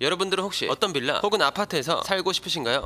여러분들은 혹시 어떤 빌라 혹은 아파트에서 살고 싶으신가요?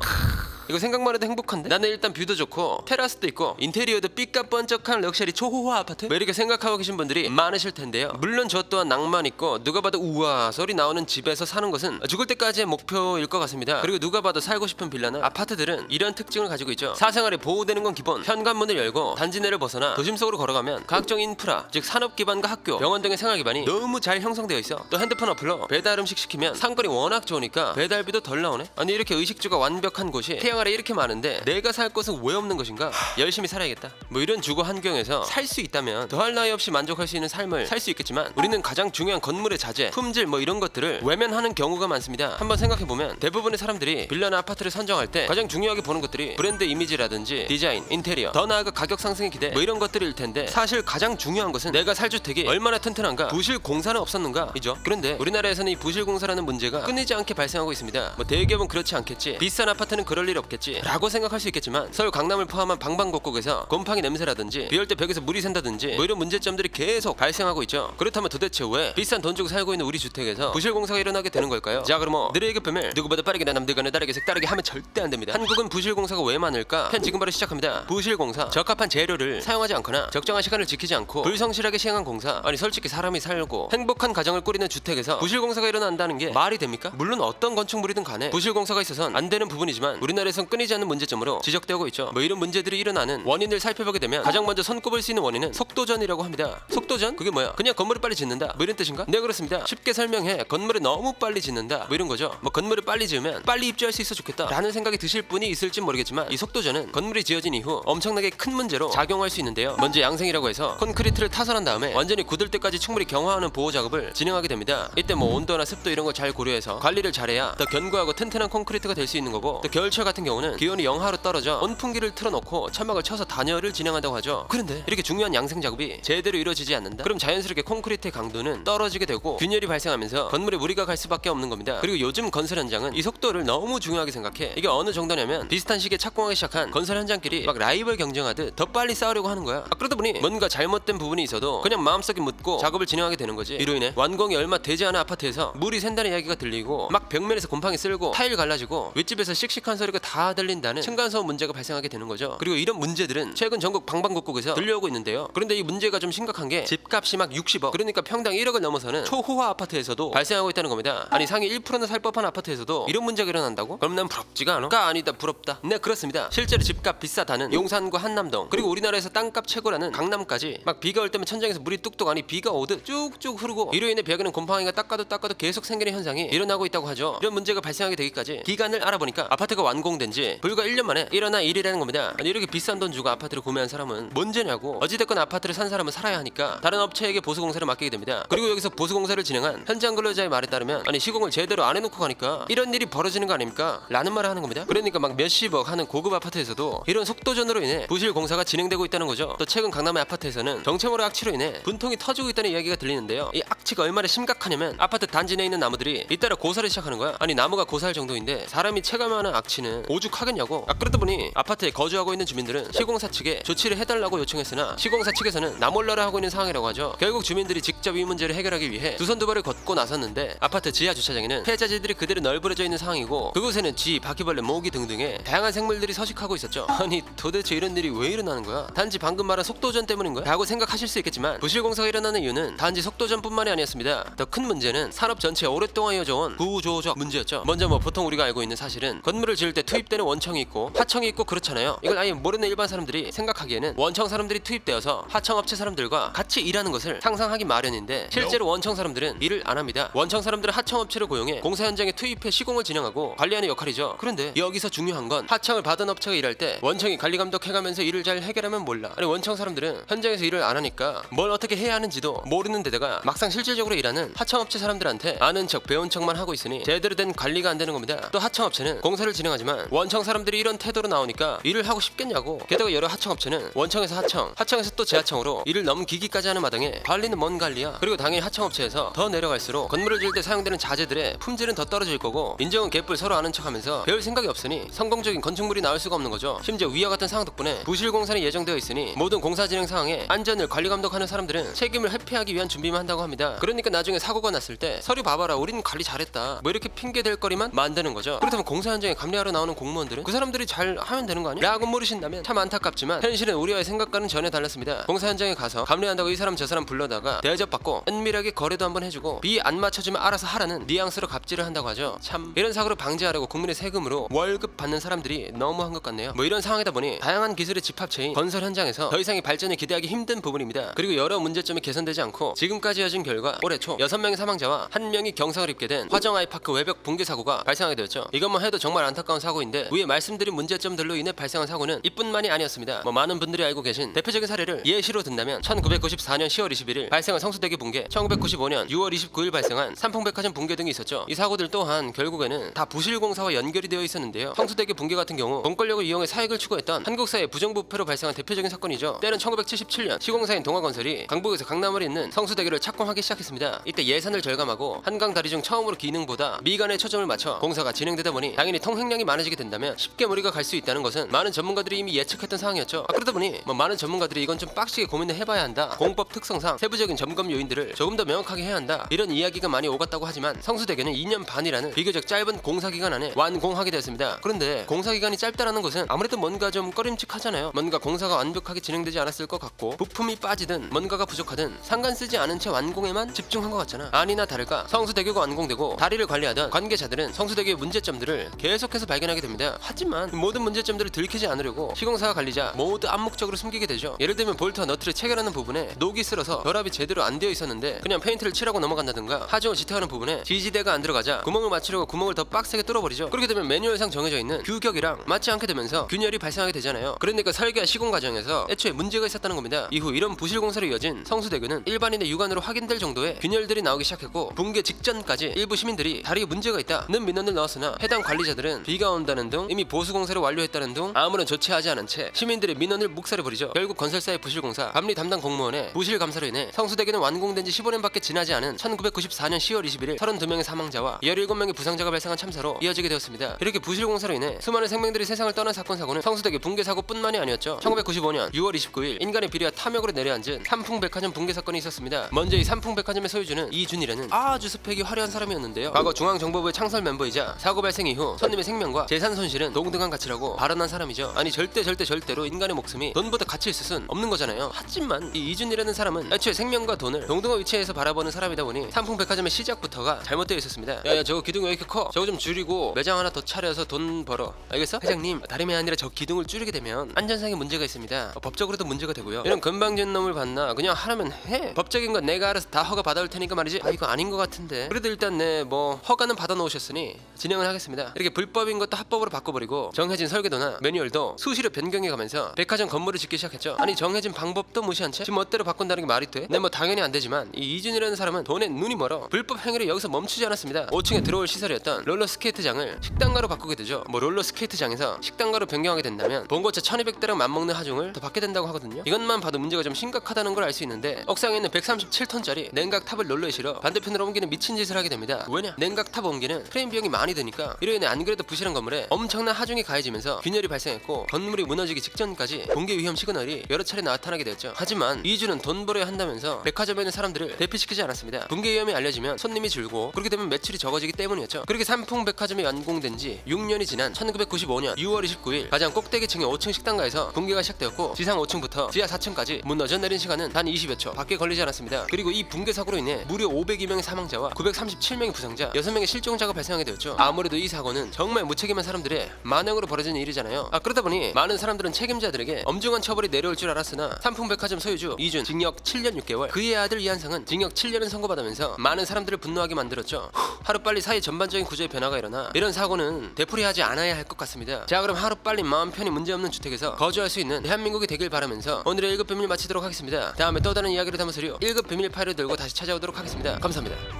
이거 생각만 해도 행복한데? 나는 일단 뷰도 좋고 테라스도 있고 인테리어도 삐까뻔쩍한 럭셔리 초호화 아파트? 뭐 이렇게 생각하고 계신 분들이 많으실 텐데요. 물론 저 또한 낭만 있고 누가 봐도 우와 소리 나오는 집에서 사는 것은 죽을 때까지의 목표일 것 같습니다. 그리고 누가 봐도 살고 싶은 빌라나 아파트들은 이런 특징을 가지고 있죠. 사생활이 보호되는 건 기본, 현관문을 열고 단지 내를 벗어나 도심 속으로 걸어가면 각종 인프라, 즉 산업 기반과 학교, 병원 등의 생활 기반이 너무 잘 형성되어 있어. 또 핸드폰 어플로 배달 음식 시키면 상권이 워낙 좋으니까 배달비도 덜 나오네. 아니 이렇게 의식주가 완벽한 곳이 태양 아래 이렇게 많은데 내가 살 곳은 왜 없는 것인가? 열심히 살아야겠다. 뭐 이런 주거 환경에서 살 수 있다면 더할 나위 없이 만족할 수 있는 삶을 살 수 있겠지만 우리는 가장 중요한 건물의 자재, 품질 뭐 이런 것들을 외면하는 경우가 많습니다. 한번 생각해보면 대부분의 사람들이 빌라나 아파트를 선정할 때 가장 중요하게 보는 것들이 브랜드 이미지라든지 디자인, 인테리어, 더 나아가 가격 상승의 기대 뭐 이런 것들일 텐데 사실 가장 중요한 것은 내가 살 주택이 얼마나 튼튼한가, 부실 공사는 없었는가 이죠. 그런데 우리나라에서는 이 부실 공사라는 문제가 끊이지 않게 발생하고 있습니다. 뭐 대기업은 그렇지 않겠지, 비싼 아파트는 그럴 일 없겠지 라고 생각할 수 있겠지만 서울 강남을 포함한 방방곡곡에서 곰팡이 냄새라든지 비올 때 벽에서 물이 샌다든지 뭐 이런 문제점들이 계속 발생하고 있죠. 그렇다면 도대체 왜 비싼 돈 주고 살고 있는 우리 주택에서 부실 공사가 일어나게 되는 걸까요? 자 그럼 느리게 표면 누구보다 빠르게 남들과는 다르게 색다르게 하면 절대 안 됩니다. 한국은 부실 공사가 왜 많을까? 편 지금 바로 시작합니다. 부실 공사, 적합한 재료를 사용하지 않거나 적정한 시간을 지키지 않고 불성실하게 시행한 공사. 아니 솔직히 사람이 살고 행복한 가정을 꾸리는 주택에서 부실 공사가 일어난다는 게 말이 됩니까? 물론 어떤 건축물이든 간에 부실 공사가 있어선 안 되는 부분이지만 우리나라에선 끊이지 않는 문제점으로 지적되고 있죠. 뭐 이런 문제들이 일어나는 원인을 살펴보게 되면 가장 먼저 손꼽을 수 있는 원인은 속도전이라고 합니다. 속도전? 그게 뭐야? 그냥 건물을 빨리 짓는다 뭐 이런 뜻인가? 네 그렇습니다. 쉽게 설명해 건물을 너무 빨리 짓는다 뭐 이런 거죠. 뭐 건물을 빨리 지으면 빨리 입주할 수 있어 좋겠다 라는 생각이 드실 분이 있을지 모르겠지만 이 속도전은 건물이 지어진 이후 엄청나게 큰 문제로 작용할 수 있는데요. 먼저 양생이라고 해서 콘크리트를 타설한 다음에 완전히 굳을 때까지 충분히 경화하는 보호 작업을 진행하게 됩니다. 이때 뭐 온도나 습도 이런 걸 잘 고려해서 관리를 잘해야 더 견고하고 튼튼한 콘크리트가 될 수 있는 거고, 또 겨울철 같은 경우는 기온이 영하로 떨어져 온풍기를 틀어놓고 천막을 쳐서 단열을 진행한다고 하죠. 그런데 이렇게 중요한 양생 작업이 제대로 이루어지지 않는다? 그럼 자연스럽게 콘크리트의 강도는 떨어지게 되고 균열이 발생하면서 건물에 무리가 갈 수밖에 없는 겁니다. 그리고 요즘 건설 현장은 이 속도를 너무 중요하게 생각해. 이게 어느 정도냐면 비슷한 시기에 착공하기 시작한 건설 현장끼리 막 라이벌 경쟁하듯 더 빨리 싸우려고 하는 거야. 그러다 보니 뭔가 잘못된 부분이 있어도 그냥 마음속에 묻고 작업을 진행하게 되는 거지. 이로 인해 완공이 얼마 되지 않은 아파트에서 물이 샌다는 이야기가 들리고 막 벽면에서 곰팡이 쓸고 타일 갈라지고 윗집에서 씩씩한 소리가 다 들린다는 층간소음 문제가 발생하게 되는 거죠. 그리고 이런 문제들은 최근 전국 방방곡곡에서 들려오고 있는데요. 그런데 이 문제가 좀 심각한 게 집값이 막 60억, 그러니까 평당 1억을 넘어서는 초호화 아파트에서도 발생하고 있다는 겁니다. 아니 상위 1%는 살 법한 아파트에서도 이런 문제가 일어난다고? 그럼 난 부럽지가 않아? 가 아니다 부럽다. 네 그렇습니다. 실제로 집값 비싸다는 용산과 한남동, 그리고 우리나라에서 땅값 최고라는 강남까지 막 비가 올 때면 천장에서 물이 뚝뚝, 아니 비가 오듯 쭉쭉 흐르고 이로 인해 벽에는 곰팡이가 닦아도 계속 생기는 현상이 일어나고 있다고 하죠. 이런 문제가 발생하게 되기까지 기간을 알아보니까 아파트가 완공된 지 불과 1년 만에 일어난 일이라는 겁니다. 아니 이렇게 비싼 돈 주고 아파트를 구매한 사람은 문제냐고. 어찌됐건 아파트를 산 사람은 살아야 하니까 다른 업체에게 보수공사를 맡기게 됩니다. 그리고 여기서 보수공사를 진행한 현장 근로자의 말에 따르면 아니 시공을 제대로 안 해놓고 가니까 이런 일이 벌어지는 거 아닙니까? 라는 말을 하는 겁니다. 그러니까 막 몇십억 하는 고급 아파트에서도 이런 속도전으로 인해 부실 공사가 진행되고 있다는 거죠. 또 최근 강남의 아파트에서는 정체모를 악취로 인해 분통이 터지고 있다는 이야기가 들리는데요. 이 악취가 얼마나 심각하냐면 아파트 단지 내에 있는 나무들이 잇따라 고사를 시작하는 거야. 아니 나무가 고사할 정도인데 사람이 체감하는 악취는 오죽하겠냐고. 그러다 보니 아파트에 거주하고 있는 주민들은 시공사 측에 조치를 해달라고 요청했으나 시공사 측에서는 나몰라라 하고 있는 상황이라고 하죠. 결국 주민들이 직접 이 문제를 해결하기 위해 두 손 두 발을 걷고 나섰는데 아파트 지하 주차장에는 폐자재들이 그대로 널브러져 있는 상황이고 그곳에는 쥐, 바퀴벌레, 모기 등등의 다양한 생물들이 서식하고 있었죠. 아니 도대체 이런 일이 왜 일어나는 거야? 단지 방금 말한 속도전 때문인 거야? 라고 생각하실 수 있겠지만 부실 공사가 일어나는 이유는 단지 속도전뿐만이 아니었습니다. 더 큰 문제는 산업 전체에 오랫동안 이어져온 구조적 문제였죠. 먼저 뭐 보통 우리가 알고 있는 사실은 건물을 지을 때 투입되는 원청이 있고 하청이 있고 그렇잖아요. 이걸 아예 모르는 일반 사람들이 생각하기에는 원청 사람들이 투입되어서 하청 업체 사람들과 같이 일하는 것을 상상하기 마련인데 실제로 원청 사람들은 일을 안 합니다. 원청 사람들은 하청 업체를 고용해 공사 현장에 투입해 시공을 진행하고 관리하는 역할이죠. 그런데 여기서 중요한 건 하청을 받은 업체가 일할 때 원청이 관리 감독해가면서 일을 잘 해결하면 몰라. 아니 원청 사람들은 현장에서 일을 안 하니까 뭘 어떻게 해야 하는지도 모르는 데다가 막상 실질적으로 일하는 하청 업체 사람들한테 아는 척 배운 척만 하고 있으니 제대로 된 관리가 안 되는 겁니다. 또 하청 업체는 공사를 진행하지만 원청 사람들이 이런 태도로 나오니까 일을 하고 싶겠냐고. 게다가 여러 하청업체는 원청에서 하청, 하청에서 또 재하청으로 일을 넘기기까지 하는 마당에 관리는 뭔 관리야. 그리고 당연히 하청업체에서 더 내려갈수록 건물을 지을 때 사용되는 자재들의 품질은 더 떨어질 거고 인정은 개뿔 서로 아는 척하면서 별 생각이 없으니 성공적인 건축물이 나올 수가 없는 거죠. 심지어 위와 같은 상황 덕분에 부실 공사는 예정되어 있으니 모든 공사 진행 상황에 안전을 관리 감독하는 사람들은 책임을 회피하기 위한 준비만 한다고 합니다. 그러니까 나중에 사고가 났을 때 서류 봐봐라 우리는 관리 잘했다 뭐 이렇게 핑계 댈 거리만 만드는 거죠. 그렇다면 공사 현장에 감리하러 나오는 공무원들은 그 사람들이 잘 하면 되는 거 아니야? 라고 물으신다면 참 안타깝지만 현실은 우리와의 생각과는 전혀 달랐습니다. 공사 현장에 가서 감리한다고 이 사람 저 사람 불러다가 대접받고 은밀하게 거래도 한번 해주고 비 안 맞춰주면 알아서 하라는 뉘앙스로 갑질을 한다고 하죠. 참 이런 사고를 방지하려고 국민의 세금으로 월급 받는 사람들이 너무한 것 같네요. 뭐 이런 상황이다 보니 다양한 기술의 집합체인 건설 현장에서 더 이상의 발전을 기대하기 힘든 부분입니다. 그리고 여러 문제점이 개선되지 않고 지금까지 이어진 결과 올해 초 6명의 사망자와 1명이 경상을 입게 된 화정 아이파크 외벽 붕괴 사고가 발생하게 되었죠. 이것만 해도 정말 안타까운 사고인데 위에 말씀드린 문제점들로 인해 발생한 사고는 이뿐만이 아니었습니다. 뭐 많은 분들이 알고 계신 대표적인 사례를 예시로 든다면 1994년 10월 21일 발생한 성수대교 붕괴, 1995년 6월 29일 발생한 삼풍백화점 붕괴 등이 있었죠. 이 사고들 또한 결국에는 다 부실공사와 연결이 되어 있었는데요. 성수대교 붕괴 같은 경우 공권력을 이용해 사익을 추구했던 한국사의 부정부패로 발생한 대표적인 사건이죠. 때는 1977년 시공사인 동아건설이 강북에서 강남을 잇는 성수대교를 착공하기 시작했습니다. 이때 예산을 절감하고 한강 다리 중 처음으로 기능보다 미간에 초점을 맞춰 공사가 진행되다 보니 당연히 통행량이 많아지게 된다면 쉽게 무리가 갈 수 있다는 것은 많은 전문가들이 이미 예측했던 상황이었죠. 그러다 보니 많은 전문가들이 이건 좀 빡시게 고민을 해봐야 한다. 공법 특성상 세부적인 점검 요인들을 조금 더 명확하게 해야 한다. 이런 이야기가 많이 오갔다고 하지만 성수대교는 2년 반이라는 비교적 짧은 공사기간 안에 완공하게 되었습니다. 그런데 공사기간이 짧다라는 것은 아무래도 뭔가 좀 꺼림칙하잖아요. 뭔가 공사가 완벽하게 진행되지 않았을 것 같고 부품이 빠지든 뭔가가 부족하든 상관 쓰지 않은 채 완공에만 집중한 것 같잖아. 아니나 다를까 성수대교가 완공되고 다리를 관리하던 관계자들은 성수대교의 문제점들을 계속해서 발견하게 됩니다. 하지만 모든 문제점들을 들키지 않으려고 시공사가 관리자 모두 암묵적으로 숨기게 되죠. 예를 들면 볼트와 너트를 체결하는 부분에 녹이 쓸어서 결합이 제대로 안 되어 있었는데 그냥 페인트를 칠하고 넘어간다든가 하중을 지탱하는 부분에 지지대가 안 들어가자 구멍을 맞추려고 구멍을 더 빡세게 뚫어버리죠. 그렇게 되면 매뉴얼상 정해져 있는 규격이랑 맞지 않게 되면서 균열이 발생하게 되잖아요. 그러니까 설계와 시공 과정에서 애초에 문제가 있었다는 겁니다. 이후 이런 부실 공사로 이어진 성수대교는 일반인의 육안으로 확인될 정도의 균열들이 나오기 시작했고 붕괴 직전까지 일부 시민들이 다리에 문제가 있다는 민원을 넣었으나 해당 관리자들은 비가 온다는 등 이미 보수 공사를 완료했다는 등 아무런 조치하지 않은 채 시민들의 민원을 묵살해버리죠. 결국 건설사의 부실 공사, 감리 담당 공무원의 부실 감사로 인해 성수대교는 완공된 지 15년밖에 지나지 않은 1994년 10월 21일 32명의 사망자와 17명의 부상자가 발생한 참사로 이어지게 되었습니다. 이렇게 부실 공사로 인해 수많은 생명들이 세상을 떠난 사건 사고는 성수대교 붕괴 사고뿐만이 아니었죠. 1995년 6월 29일 인간의 비리와 탐욕으로 내려앉은 삼풍백화점 붕괴 사건이 있었습니다. 먼저 이 삼풍백화점의 소유주는 이준이라는 아주 스펙이 화려한 사람이었는데요. 과거 중앙정보부의 창설 멤버이자 사고 발생 이후 손님의 생명과 재산 손실은 동등한 가치라고 발언한 사람이죠. 아니 절대로 인간의 목숨이 돈보다 가치 있을 순 없는 거잖아요. 하지만 이 이준이라는 사람은 애초에 생명과 돈을 동등한 위치에서 바라보는 사람이다 보니 삼풍백화점의 시작부터가 잘못되어 있었습니다. 야야 저거 기둥 왜 이렇게 커? 저거 좀 줄이고 매장 하나 더 차려서 돈 벌어. 알겠어? 회장님 다름이 아니라 저 기둥을 줄이게 되면 안전상의 문제가 있습니다. 법적으로도 문제가 되고요. 이런 건방진 놈을 봤나 그냥 하라면 해. 법적인 건 내가 알아서 다 허가 받아올 테니까 말이지. 아 이거 아닌 것 같은데. 그래도 일단 네 뭐 허가는 받아 놓으셨으니 진행을 하겠습니다. 이렇게 불법인 것도 합법으로 바꿔버리고 정해진 설계도나 매뉴얼도 수시로 변경해가면서 백화점 건물을 짓기 시작했죠. 아니 정해진 방법도 무시한 채 지금 멋대로 바꾼다는 게 말이 돼? 네 뭐 당연히 안 되지만 이 이준이라는 사람은 돈에 눈이 멀어 불법 행위를 여기서 멈추지 않았습니다. 5층에 들어올 시설이었던 롤러스케이트장을 식당가로 바꾸게 되죠. 뭐 롤러스케이트장에서 식당가로 변경하게 된다면 본고차 1200대랑 맞먹는 하중을 더 받게 된다고 하거든요. 이것만 봐도 문제가 좀 심각하다는 걸 알 수 있는데 옥상에 있는 137톤짜리 냉각탑을 롤러에 실어 반대편으로 옮기는 미친 짓을 하게 됩니다. 왜냐? 냉각탑 옮기는 프레임 비용이 많이 드니까. 이로 인해 안 그래도 부실한 건물에 엄청난 하중이 가해지면서 균열이 발생했고 건물이 무너지기 직전까지 붕괴 위험 시그널이 여러 차례 나타나게 되었죠. 하지만 이주는 돈 벌어야 한다면서 백화점에 있는 사람들을 대피시키지 않았습니다. 붕괴 위험이 알려지면 손님이 줄고 그렇게 되면 매출이 적어지기 때문이었죠. 그렇게 삼풍백화점이 완공된 지 6년이 지난 1995년 6월 29일 가장 꼭대기층의 5층 식당가에서 붕괴가 시작되었고 지상 5층부터 지하 4층까지 무너져 내린 시간은 단 20여 초 밖에 걸리지 않았습니다. 그리고 이 붕괴 사고로 인해 무려 502명의 사망자와 937명의 부상자, 6명의 실종자가 발생하게 되었죠. 아무래도 이 사고는 정말 무책임한 사람들의 만행으로 벌어진 일이잖아요. 그러다 보니 많은 사람들은 책임자들에게 엄중한 처벌이 내려올 줄 알았으나 삼풍백화점 소유주 이준 징역 7년 6개월, 그의 아들 이한상은 징역 7년을 선고받으면서 많은 사람들을 분노하게 만들었죠. 하루빨리 사회 전반적인 구조의 변화가 일어나 이런 사고는 되풀이하지 않아야 할 것 같습니다. 자 그럼 하루빨리 마음 편히 문제없는 주택에서 거주할 수 있는 대한민국이 되길 바라면서 오늘의 1급 비밀 마치도록 하겠습니다. 다음에 또 다른 이야기를 담아서요 1급 비밀 파일을 들고 다시 찾아오도록 하겠습니다. 감사합니다.